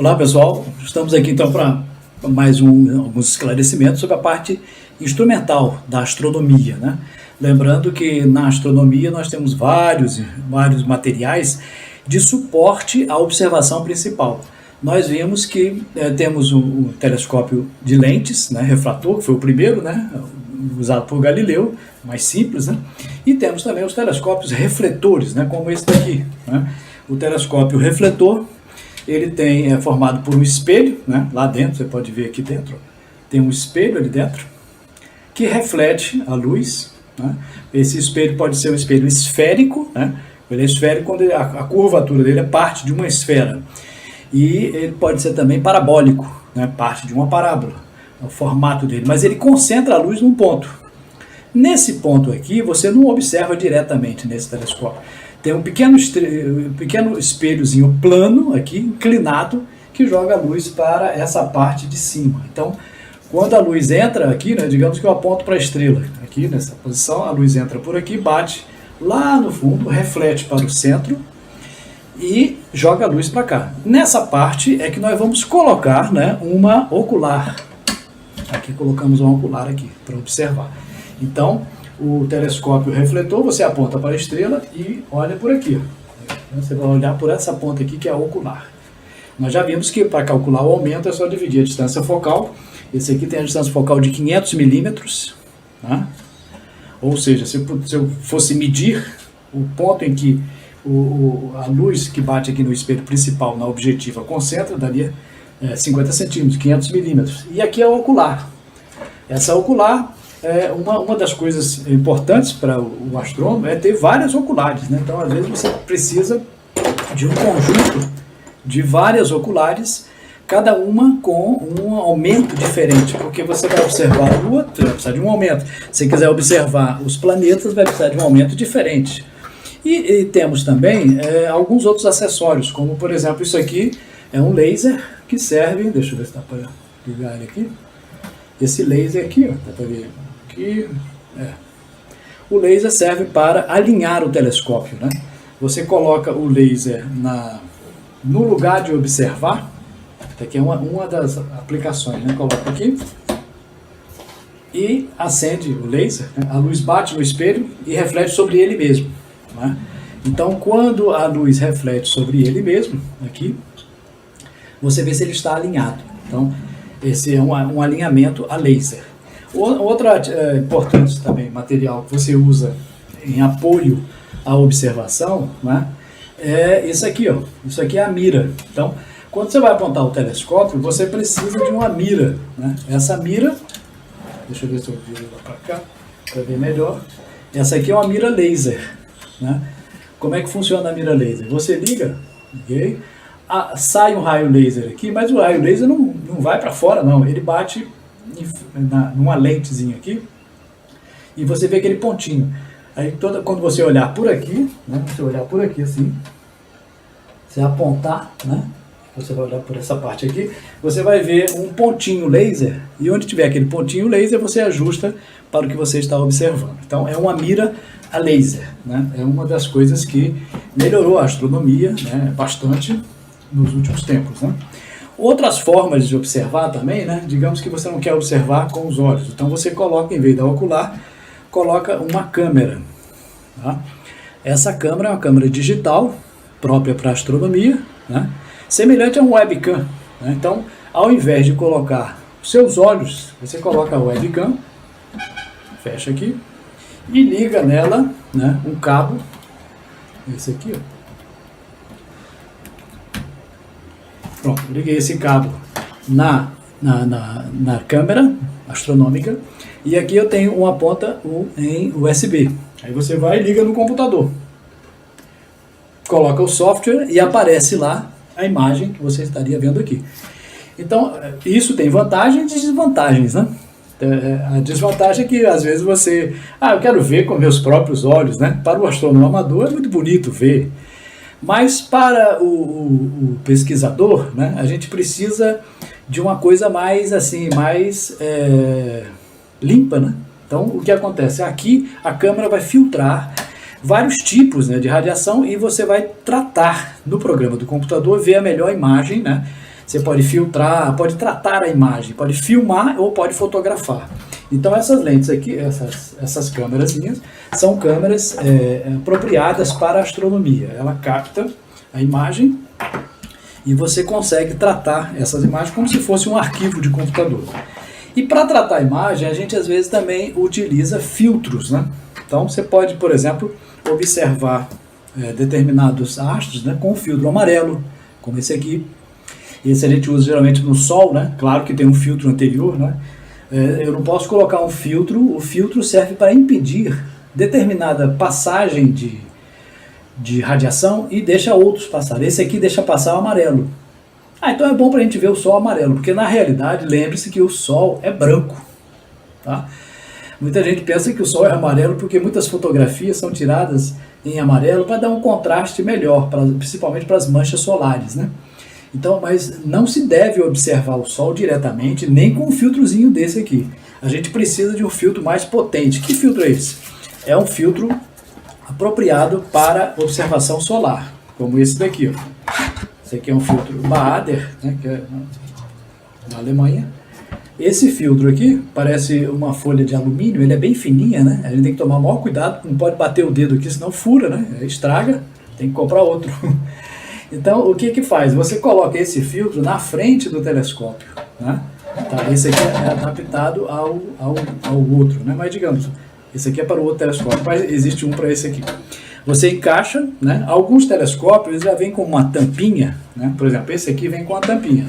Olá pessoal, estamos aqui então para mais alguns esclarecimentos sobre a parte instrumental da astronomia, né? Lembrando que na astronomia nós temos vários materiais de suporte à observação principal. Nós vimos que temos um telescópio de lentes, né, refrator, que foi o primeiro, né, usado por Galileu, mais simples, né? E temos também os telescópios refletores, né, como esse daqui, né? O telescópio refletor, ele é formado por um espelho, né, lá dentro, você pode ver aqui dentro, tem um espelho ali dentro, que reflete a luz, né? Esse espelho pode ser um espelho esférico, né? Ele é esférico quando a curvatura dele é parte de uma esfera, e ele pode ser também parabólico, né? Parte de uma parábola, o formato dele, mas ele concentra a luz num ponto. Nesse ponto aqui, você não observa diretamente nesse telescópio. Tem um pequeno espelhozinho plano aqui, inclinado, que joga a luz para essa parte de cima. Então, quando a luz entra aqui, né, digamos que eu aponto para a estrela, aqui nessa posição, a luz entra por aqui, bate lá no fundo, reflete para o centro e joga a luz para cá. Nessa parte é que nós vamos colocar, né, uma ocular. Aqui colocamos uma ocular aqui para observar. Então, o telescópio refletor, você aponta para a estrela e olha por aqui. Você vai olhar por essa ponta aqui, que é a ocular. Nós já vimos que para calcular o aumento é só dividir a distância focal. Esse aqui tem a distância focal de 500 milímetros. Tá? Ou seja, se eu fosse medir o ponto em que a luz que bate aqui no espelho principal, na objetiva, concentra, daria 50 centímetros, 500 milímetros. E aqui é a ocular. Essa ocular... uma das coisas importantes para o astrônomo é ter várias oculares, né? Então, às vezes, você precisa de um conjunto de várias oculares, cada uma com um aumento diferente, porque você vai observar a Lua, você vai precisar de um aumento. Se quiser observar os planetas, vai precisar de um aumento diferente. E temos também alguns outros acessórios, como, por exemplo, isso aqui é um laser que serve, deixa eu ver se dá para ligar ele aqui, esse laser aqui, ó, dá para ver. O laser serve para alinhar o telescópio, né? Você coloca o laser no lugar de observar. Aqui é uma das aplicações, né? Coloca aqui e acende o laser, né? A luz bate no espelho e reflete sobre ele mesmo, né? Então, quando a luz reflete sobre ele mesmo, aqui, você vê se ele está alinhado. Então, esse é um alinhamento a laser. Outra importante também material que você usa em apoio à observação, né, é isso aqui, ó. Isso aqui é a mira. Então, quando você vai apontar o telescópio, você precisa de uma mira, né? Essa mira, deixa eu ver se eu viro lá para cá, para ver melhor. Essa aqui é uma mira laser, né? Como é que funciona a mira laser? Você liga, ok? Sai um raio laser aqui, mas o raio laser não vai para fora, não. Ele bate numa lentezinha aqui e você vê aquele pontinho. Aí quando você olhar por aqui, né, você olhar por aqui assim, você apontar, né, você vai olhar por essa parte aqui, você vai ver um pontinho laser, e onde tiver aquele pontinho laser você ajusta para o que você está observando. Então é uma mira a laser, né? É uma das coisas que melhorou a astronomia, né, bastante nos últimos tempos, né? Outras formas de observar também, né? Digamos que você não quer observar com os olhos, então você coloca, em vez da ocular, coloca uma câmera. Tá? Essa câmera é uma câmera digital, própria para astronomia, né? Semelhante a um webcam, né? Então, ao invés de colocar os seus olhos, você coloca a webcam, fecha aqui, e liga nela, né, um cabo, esse aqui, ó. Pronto, liguei esse cabo na câmera astronômica e aqui eu tenho uma ponta em USB. Aí você vai e liga no computador. Coloca o software e aparece lá a imagem que você estaria vendo aqui. Então, isso tem vantagens e desvantagens, né? A desvantagem é que às vezes você... eu quero ver com meus próprios olhos, né? Para o astrônomo amador é muito bonito ver. Mas para o pesquisador, né, a gente precisa de uma coisa mais assim, mais limpa, né? Então, o que acontece? Aqui a câmera vai filtrar vários tipos, né, de radiação e você vai tratar no programa do computador, ver a melhor imagem, né, Você pode filtrar, pode tratar a imagem, pode filmar ou pode fotografar. Então essas lentes aqui, essas câmerazinhas, são câmeras apropriadas para a astronomia. Ela capta a imagem e você consegue tratar essas imagens como se fosse um arquivo de computador. E para tratar a imagem, a gente às vezes também utiliza filtros, né? Então você pode, por exemplo, observar determinados astros, né, com um filtro amarelo, como esse aqui. Esse a gente usa geralmente no Sol, né? Claro que tem um filtro anterior, né? Eu não posso colocar um filtro, o filtro serve para impedir determinada passagem de radiação e deixa outros passar. Esse aqui deixa passar o amarelo. Então é bom para a gente ver o Sol amarelo, porque na realidade, lembre-se que o Sol é branco. Tá? Muita gente pensa que o Sol é amarelo porque muitas fotografias são tiradas em amarelo para dar um contraste melhor, principalmente para as manchas solares, né? Então, mas não se deve observar o Sol diretamente, nem com um filtrozinho desse aqui. A gente precisa de um filtro mais potente. Que filtro é esse? É um filtro apropriado para observação solar, como esse daqui, ó. Esse aqui é um filtro Baader, né, que é da Alemanha. Esse filtro aqui parece uma folha de alumínio, ele é bem fininha, né? A gente tem que tomar o maior cuidado, não pode bater o dedo aqui, senão fura, né? Estraga, tem que comprar outro. Então, o que que faz? Você coloca esse filtro na frente do telescópio, né? Tá, esse aqui é adaptado ao outro, né? Mas digamos, esse aqui é para o outro telescópio, mas existe um para esse aqui. Você encaixa, né? Alguns telescópios já vêm com uma tampinha, né? Por exemplo, esse aqui vem com a tampinha.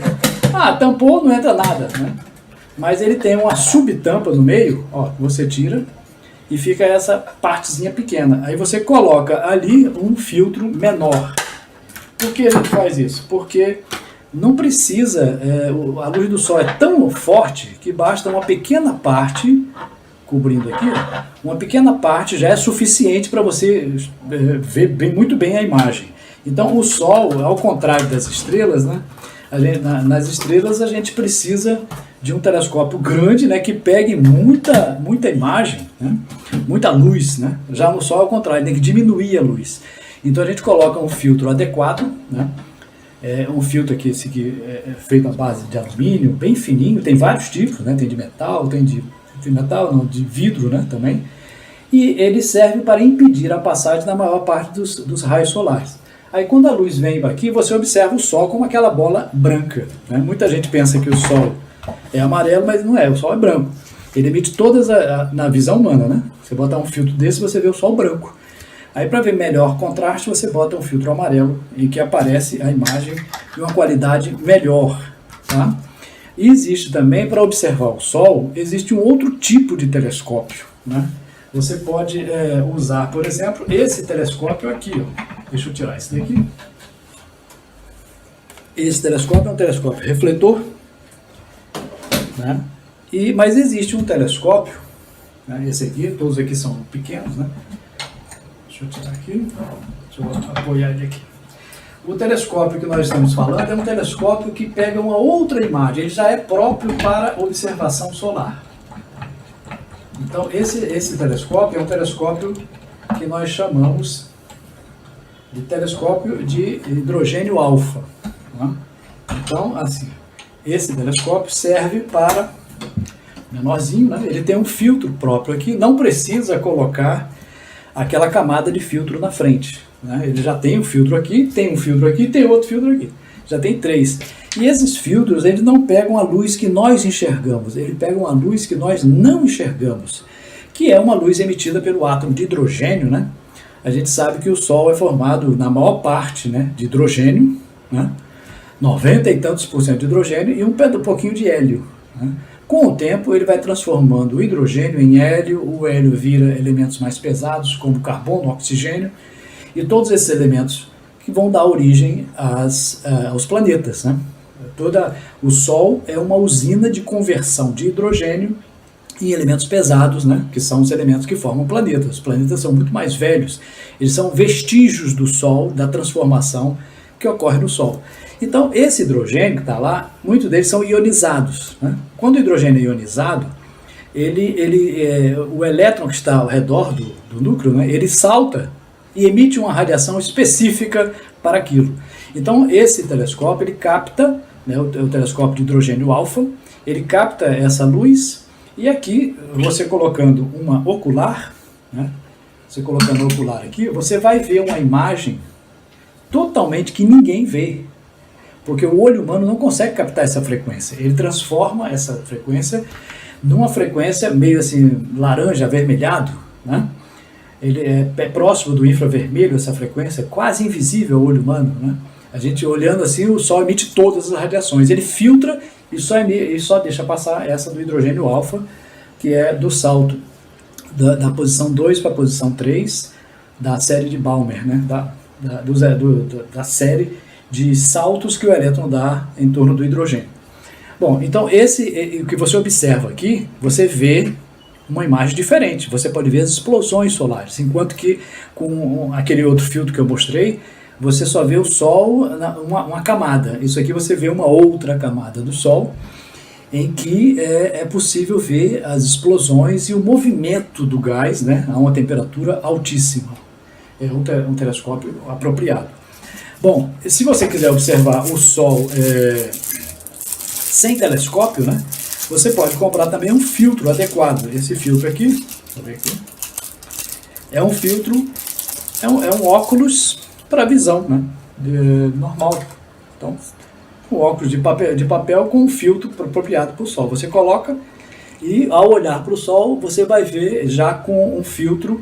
Tampou, não entra nada, né? Mas ele tem uma subtampa no meio, ó, que você tira e fica essa partezinha pequena. Aí você coloca ali um filtro menor. Por que a gente faz isso? Porque não precisa, a luz do Sol é tão forte que basta uma pequena parte, cobrindo aqui, uma pequena parte já é suficiente para você ver muito bem a imagem. Então o Sol, ao contrário das estrelas, né, nas estrelas a gente precisa de um telescópio grande, né, que pegue muita imagem, né, muita luz, né. Já no Sol é o contrário, tem que diminuir a luz. Então a gente coloca um filtro adequado, né? Um filtro aqui, esse aqui é feito à base de alumínio, bem fininho, tem vários tipos, né? Tem de metal, tem de metal, não, de vidro, né, também. E ele serve para impedir a passagem da maior parte dos raios solares. Aí quando a luz vem aqui, você observa o Sol como aquela bola branca, né? Muita gente pensa que o Sol é amarelo, mas não é, o Sol é branco. Ele emite todas na visão humana, né? Você botar um filtro desse, você vê o Sol branco. Aí para ver melhor contraste, você bota um filtro amarelo em que aparece a imagem de uma qualidade melhor. Tá? E existe também, para observar o Sol, existe um outro tipo de telescópio. Né? Você pode usar, por exemplo, esse telescópio aqui. Ó. Deixa eu tirar esse daqui. Esse telescópio é um telescópio refletor. Né? Mas existe um telescópio, né? Esse aqui, todos aqui são pequenos, né? Deixa eu tirar aqui, deixa eu apoiar ele aqui. O telescópio que nós estamos falando é um telescópio que pega uma outra imagem, ele já é próprio para observação solar. Então esse telescópio é um telescópio que nós chamamos de telescópio de hidrogênio alfa. Né? Então, assim, esse telescópio serve para, menorzinho, né? Ele tem um filtro próprio aqui, não precisa colocar aquela camada de filtro na frente. Né? Ele já tem um filtro aqui, tem um filtro aqui, tem outro filtro aqui. Já tem 3. E esses filtros, eles não pegam a luz que nós enxergamos, eles pegam a luz que nós não enxergamos, que é uma luz emitida pelo átomo de hidrogênio. Né? A gente sabe que o Sol é formado, na maior parte, né, de hidrogênio, né? 90 e tantos por cento de hidrogênio e um pouquinho de hélio. Né? Com o tempo, ele vai transformando o hidrogênio em hélio, o hélio vira elementos mais pesados, como carbono, oxigênio, e todos esses elementos que vão dar origem aos planetas. Né? O Sol é uma usina de conversão de hidrogênio em elementos pesados, né? Que são os elementos que formam o planeta. Os planetas são muito mais velhos, eles são vestígios do Sol, da transformação que ocorre no Sol. Então, esse hidrogênio que está lá, muitos deles são ionizados. Né? Quando o hidrogênio é ionizado, o elétron que está ao redor do núcleo, né, ele salta e emite uma radiação específica para aquilo. Então, esse telescópio ele capta né, o telescópio de hidrogênio alfa, ele capta essa luz, e aqui, você colocando uma ocular, né, você colocando a ocular aqui, você vai ver uma imagem totalmente que ninguém vê, porque o olho humano não consegue captar essa frequência. Ele transforma essa frequência numa frequência meio assim, laranja, avermelhado, né? Ele é próximo do infravermelho, essa frequência, quase invisível ao olho humano, né? A gente olhando assim, o Sol emite todas as radiações. Ele filtra e só deixa passar essa do hidrogênio alfa, que é do salto da posição 2 para a posição 3 da série de Balmer, né? Da série de saltos que o elétron dá em torno do hidrogênio. Bom, então o que você observa aqui, você vê uma imagem diferente. Você pode ver as explosões solares, enquanto que com aquele outro filtro que eu mostrei, você só vê o Sol, uma camada. Isso aqui você vê uma outra camada do Sol, em que é possível ver as explosões e o movimento do gás, né, a uma temperatura altíssima. É um telescópio apropriado. Bom, se você quiser observar o Sol sem telescópio, né, você pode comprar também um filtro adequado. Esse filtro aqui, deixa eu ver aqui, é um filtro, é um óculos para visão, né, normal. Então, um óculos de papel com um filtro apropriado para o Sol. Você coloca e, ao olhar para o Sol, você vai ver já com um filtro,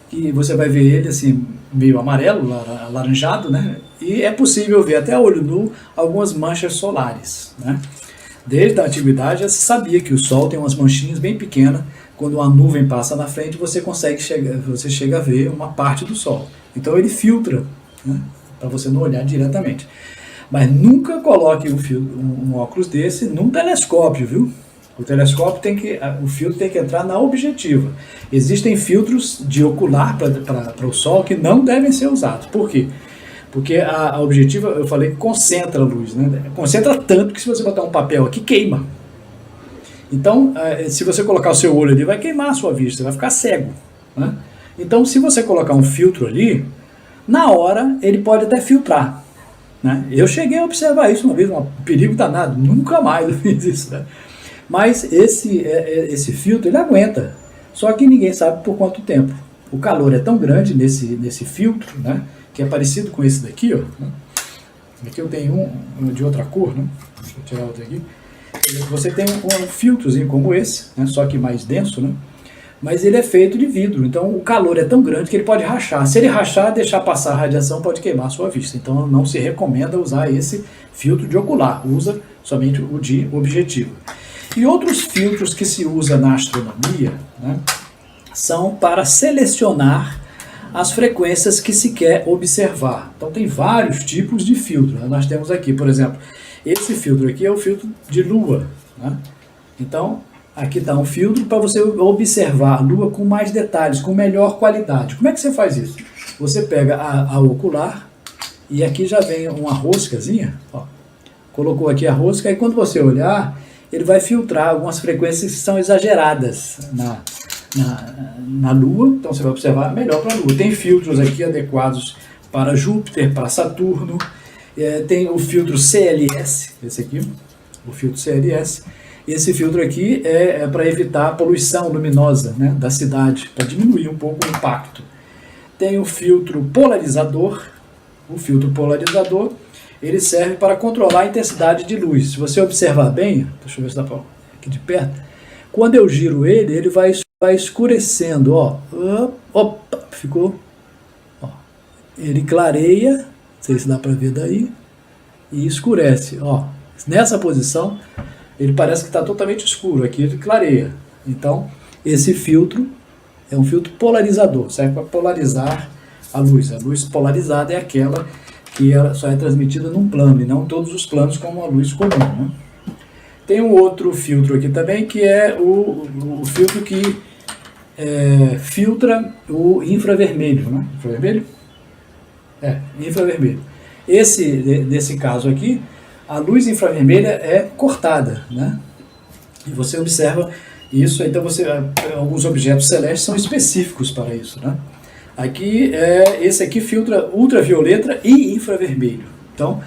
que você vai ver ele assim, meio amarelo, alaranjado, né? E é possível ver até a olho nu algumas manchas solares, né? Desde a antiguidade já se sabia que o Sol tem umas manchinhas bem pequenas. Quando uma nuvem passa na frente, você chega a ver uma parte do Sol. Então ele filtra, né, para você não olhar diretamente. Mas nunca coloque um óculos desse num telescópio, viu? O filtro tem que entrar na objetiva. Existem filtros de ocular para o Sol que não devem ser usados. Por quê? Porque a objetiva, eu falei que concentra a luz, né? Concentra tanto que se você botar um papel aqui, queima. Então, se você colocar o seu olho ali, vai queimar a sua vista, você vai ficar cego, né? Então, se você colocar um filtro ali, na hora ele pode até filtrar, né? Eu cheguei a observar isso uma vez, um perigo danado, nunca mais eu fiz isso, né? Mas esse filtro, ele aguenta, só que ninguém sabe por quanto tempo. O calor é tão grande nesse filtro, né, que é parecido com esse daqui, ó, né? Aqui eu tenho um de outra cor, né? Deixa eu tirar outro aqui. Você tem um filtrozinho como esse, né, só que mais denso, né? Mas ele é feito de vidro, então o calor é tão grande que ele pode rachar. Se ele rachar, deixar passar a radiação, pode queimar a sua vista. Então não se recomenda usar esse filtro de ocular, usa somente o de objetivo. E outros filtros que se usa na astronomia, né, são para selecionar as frequências que se quer observar. Então tem vários tipos de filtro. Nós temos aqui, por exemplo, esse filtro aqui é o filtro de Lua, né? Então, aqui está um filtro para você observar a Lua com mais detalhes, com melhor qualidade. Como é que você faz isso? Você pega a ocular e aqui já vem uma roscazinha, ó. Colocou aqui a rosca e quando você olhar, ele vai filtrar algumas frequências que são exageradas na Lua. Então você vai observar melhor para a Lua. Tem filtros aqui adequados para Júpiter, para Saturno. Tem o filtro CLS, esse aqui, o filtro CLS. Esse filtro aqui é para evitar a poluição luminosa, né, da cidade, para diminuir um pouco o impacto. Tem o filtro polarizador. O filtro polarizador, ele serve para controlar a intensidade de luz. Se você observar bem, deixa eu ver se dá para aqui de perto, quando eu giro ele, ele vai escurecendo, ó. Opa, ficou. Ó. Ele clareia, não sei se dá para ver daí, e escurece, ó. Nessa posição, ele parece que está totalmente escuro, aqui ele clareia. Então, esse filtro é um filtro polarizador, serve para polarizar a luz. A luz polarizada é aquela que ela só é transmitida num plano, e não todos os planos como a luz comum, né? Tem um outro filtro aqui também, que é o filtro que filtra o infravermelho, né? Infravermelho? Infravermelho. Nesse caso aqui, a luz infravermelha é cortada, né? E você observa isso, então alguns objetos celestes são específicos para isso, né? Aqui, esse aqui filtra ultravioleta e infravermelho. Então,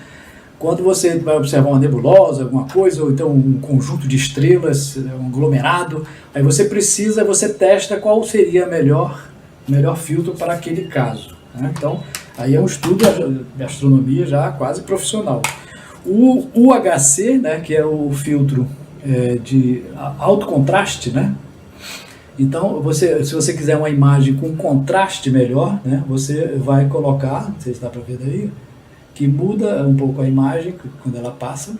Quando você vai observar uma nebulosa, alguma coisa, ou então um conjunto de estrelas, um aglomerado, aí você testa qual seria melhor filtro para aquele caso, né? Então, aí é um estudo de astronomia já quase profissional. O UHC, né, que é o filtro de alto contraste, né? Então, se você quiser uma imagem com contraste melhor, né, você vai colocar, não sei se dá para ver daí, que muda um pouco a imagem quando ela passa.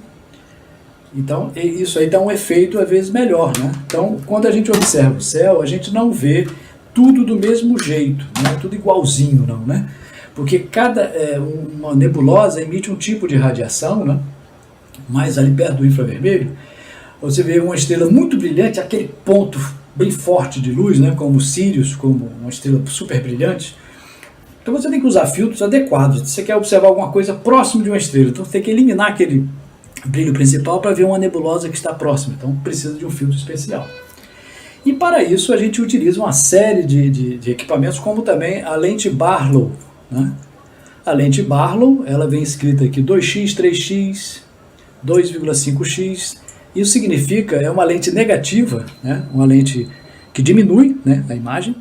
Então, isso aí dá um efeito às vezes melhor, né? Então, quando a gente observa o céu, a gente não vê tudo do mesmo jeito, não é tudo igualzinho, não, né? Porque uma nebulosa emite um tipo de radiação, né? Mais ali perto do infravermelho, você vê uma estrela muito brilhante, aquele ponto bem forte de luz, né? Como Sirius, como uma estrela super brilhante. Então você tem que usar filtros adequados. Você quer observar alguma coisa próximo de uma estrela, então você tem que eliminar aquele brilho principal para ver uma nebulosa que está próxima. Então precisa de um filtro especial. E para isso a gente utiliza uma série de equipamentos, como também a lente Barlow, né? A lente Barlow, ela vem escrita aqui 2x, 3x, 2,5x. Isso significa, é uma lente negativa, né? Uma lente que diminui, né, a imagem,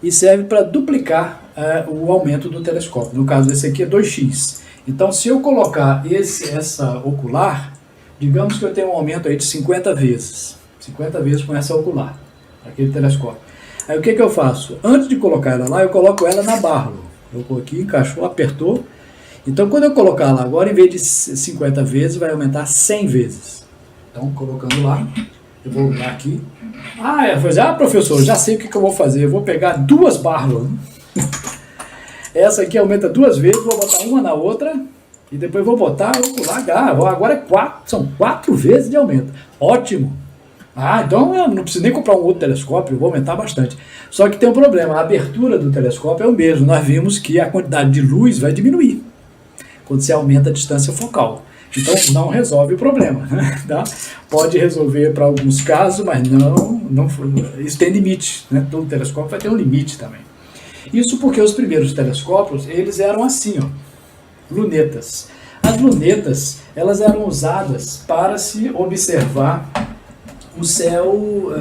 e serve para duplicar o aumento do telescópio. No caso desse aqui é 2x. Então, se eu colocar essa ocular, digamos que eu tenho um aumento aí de 50 vezes com essa ocular, aquele telescópio. Aí o que eu faço? Antes de colocar ela lá, eu coloco ela na Barlow. Eu coloquei, encaixou, apertou. Então, quando eu colocar lá agora, em vez de 50 vezes, vai aumentar 100 vezes. Então, colocando lá, eu vou lá aqui. Professor, já sei o que eu vou fazer. Eu vou pegar duas Barlow. Essa aqui aumenta 2 vezes, vou botar uma na outra e depois vou botar ocular. Agora são 4 vezes de aumento. Ótimo! Então eu não preciso nem comprar um outro telescópio, eu vou aumentar bastante. Só que tem um problema, a abertura do telescópio é o mesmo. Nós vimos que a quantidade de luz vai diminuir quando você aumenta a distância focal. Então não resolve o problema, tá? Pode resolver para alguns casos, mas isso tem limite, né? Todo telescópio vai ter um limite também. Isso porque os primeiros telescópios, eles eram assim, ó, lunetas. As lunetas, elas eram usadas para se observar o céu,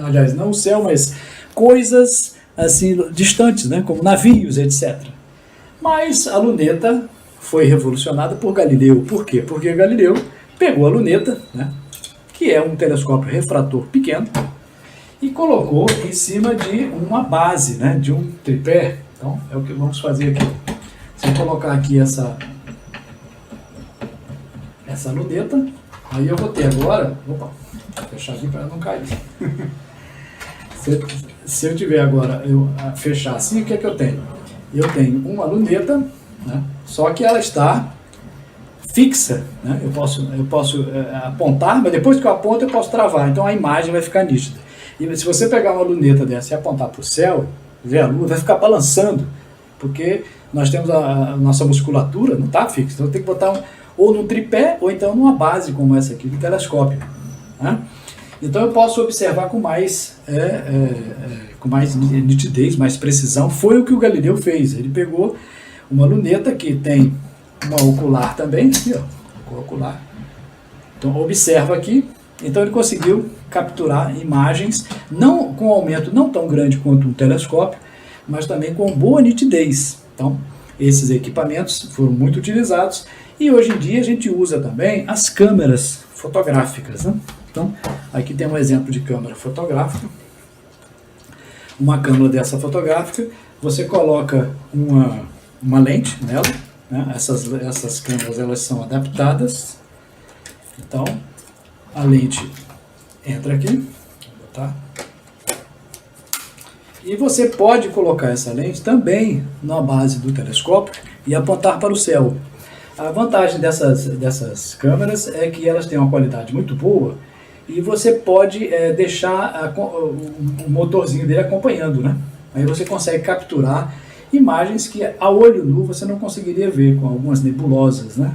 aliás, não o céu, mas coisas assim distantes, né, como navios, etc. Mas a luneta foi revolucionada por Galileu. Por quê? Porque Galileu pegou a luneta, né, que é um telescópio refrator pequeno, e colocou em cima de uma base, né, de um tripé. Então, é o que vamos fazer aqui. Se eu colocar aqui essa luneta, aí eu vou ter agora... Opa, vou fechar aqui para não cair. Se eu tiver agora, fechar assim, o que é que eu tenho? Eu tenho uma luneta, né, só que ela está fixa, né? Eu posso apontar, mas depois que eu aponto eu posso travar, então a imagem vai ficar nítida. E se você pegar uma luneta dessa e apontar para o céu, ver a lua, vai ficar balançando, porque nós temos a nossa musculatura, não está fixa, então tem que botar ou num tripé, ou então numa base como essa aqui do telescópio, né? Então eu posso observar com mais nitidez, mais precisão. Foi o que o Galileu fez. Ele pegou uma luneta que tem uma ocular também, aqui, ó, ocular. Então observa aqui. Então ele conseguiu capturar imagens não com aumento não tão grande quanto um telescópio, mas também com boa nitidez. Então esses equipamentos foram muito utilizados e hoje em dia a gente usa também as câmeras fotográficas, né? Então aqui tem um exemplo de câmera fotográfica. Uma câmera dessa fotográfica, você coloca uma lente nela, né? Essas câmeras elas são adaptadas. Então a lente entra aqui, vou botar. E você pode colocar essa lente também na base do telescópio e apontar para o céu. A vantagem dessas câmeras é que elas têm uma qualidade muito boa e você pode deixar o motorzinho dele acompanhando, né? Aí você consegue capturar imagens que a olho nu você não conseguiria ver com algumas nebulosas, né?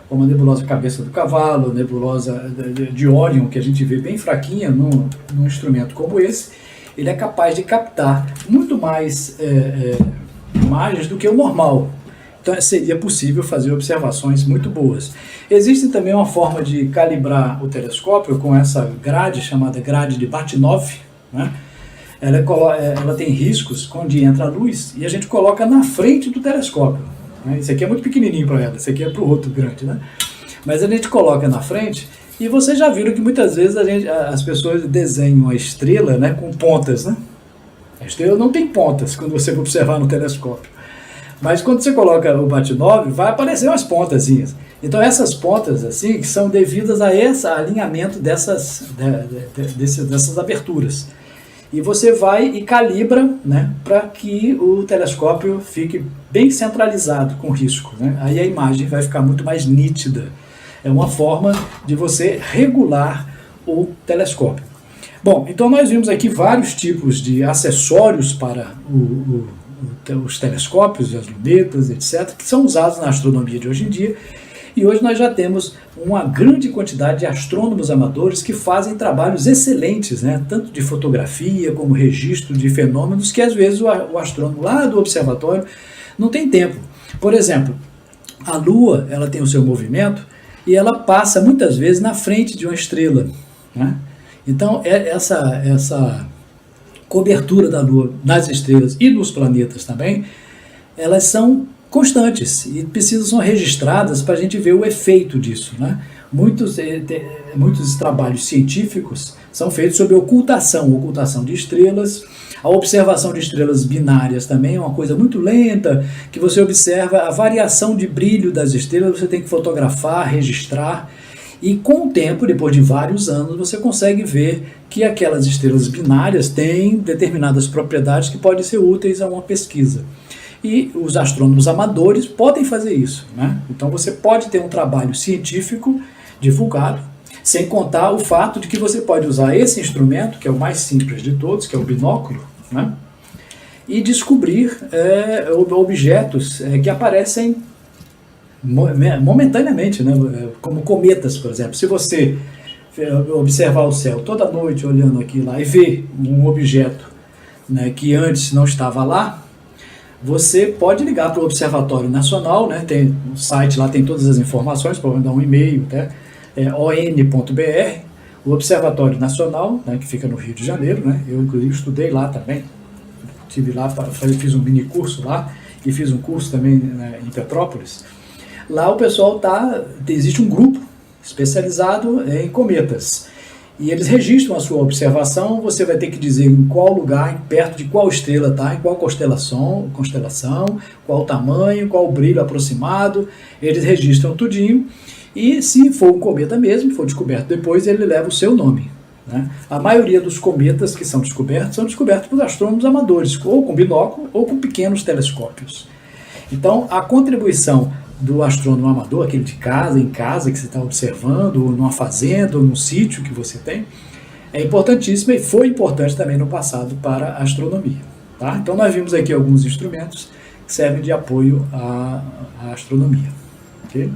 Como a nebulosa Cabeça do Cavalo, nebulosa de Órion, que a gente vê bem fraquinha num instrumento como esse, ele é capaz de captar muito mais imagens do que o normal. então seria possível fazer observações muito boas. Existe também uma forma de calibrar o telescópio com essa grade, chamada grade de Bahtinov, né? Ela tem riscos onde entra a luz e a gente coloca na frente do telescópio, né? Isso aqui é muito pequenininho para ela, isso aqui é para o outro grande, né? Mas a gente coloca na frente e vocês já viram que muitas vezes as pessoas desenham a estrela, né, com pontas, né? A estrela não tem pontas quando você observar no telescópio. Mas quando você coloca o Bahtinov, vai aparecer umas pontazinhas. Então essas pontas assim que são devidas a esse alinhamento dessas aberturas. E você vai e calibra, né, para que o telescópio fique bem centralizado com risco, né? Aí a imagem vai ficar muito mais nítida. É uma forma de você regular o telescópio. Bom, então nós vimos aqui vários tipos de acessórios para os telescópios, as lunetas, etc., que são usados na astronomia de hoje em dia. E hoje nós já temos uma grande quantidade de astrônomos amadores que fazem trabalhos excelentes, né? Tanto de fotografia como registro de fenômenos que às vezes o astrônomo lá do observatório não tem tempo. Por exemplo, a Lua, ela tem o seu movimento e ela passa muitas vezes na frente de uma estrela, né? Então essa cobertura da Lua nas estrelas e nos planetas também, elas são constantes e precisam ser registradas para a gente ver o efeito disso, né? Muitos trabalhos científicos são feitos sobre ocultação de estrelas. A observação de estrelas binárias também é uma coisa muito lenta, que você observa a variação de brilho das estrelas, você tem que fotografar, registrar, e com o tempo, depois de vários anos, você consegue ver que aquelas estrelas binárias têm determinadas propriedades que podem ser úteis a uma pesquisa. E os astrônomos amadores podem fazer isso, né? Então você pode ter um trabalho científico divulgado, sem contar o fato de que você pode usar esse instrumento, que é o mais simples de todos, que é o binóculo, né? E descobrir objetos que aparecem momentaneamente, né? Como cometas, por exemplo. Se você observar o céu toda noite olhando aqui lá e ver um objeto, né, que antes não estava lá, você pode ligar para o Observatório Nacional, né? Tem um site lá, tem todas as informações, pode mandar um e-mail, né? on.br, o Observatório Nacional, né, que fica no Rio de Janeiro, né? Eu inclusive estudei lá também, estive lá, fiz um mini curso lá e fiz um curso também, né, em Petrópolis. Lá o pessoal existe um grupo especializado em cometas. E eles registram a sua observação, você vai ter que dizer em qual lugar, perto de qual estrela está, em qual constelação, qual tamanho, qual brilho aproximado, eles registram tudinho, e se for um cometa mesmo, for descoberto depois, ele leva o seu nome, né? A maioria dos cometas que são descobertos por astrônomos amadores, ou com binóculo, ou com pequenos telescópios. Então, a contribuição do astrônomo amador, aquele de casa, em casa, que você está observando, ou numa fazenda, ou num sítio que você tem, é importantíssima e foi importante também no passado para a astronomia, tá? Então nós vimos aqui alguns instrumentos que servem de apoio à astronomia, ok?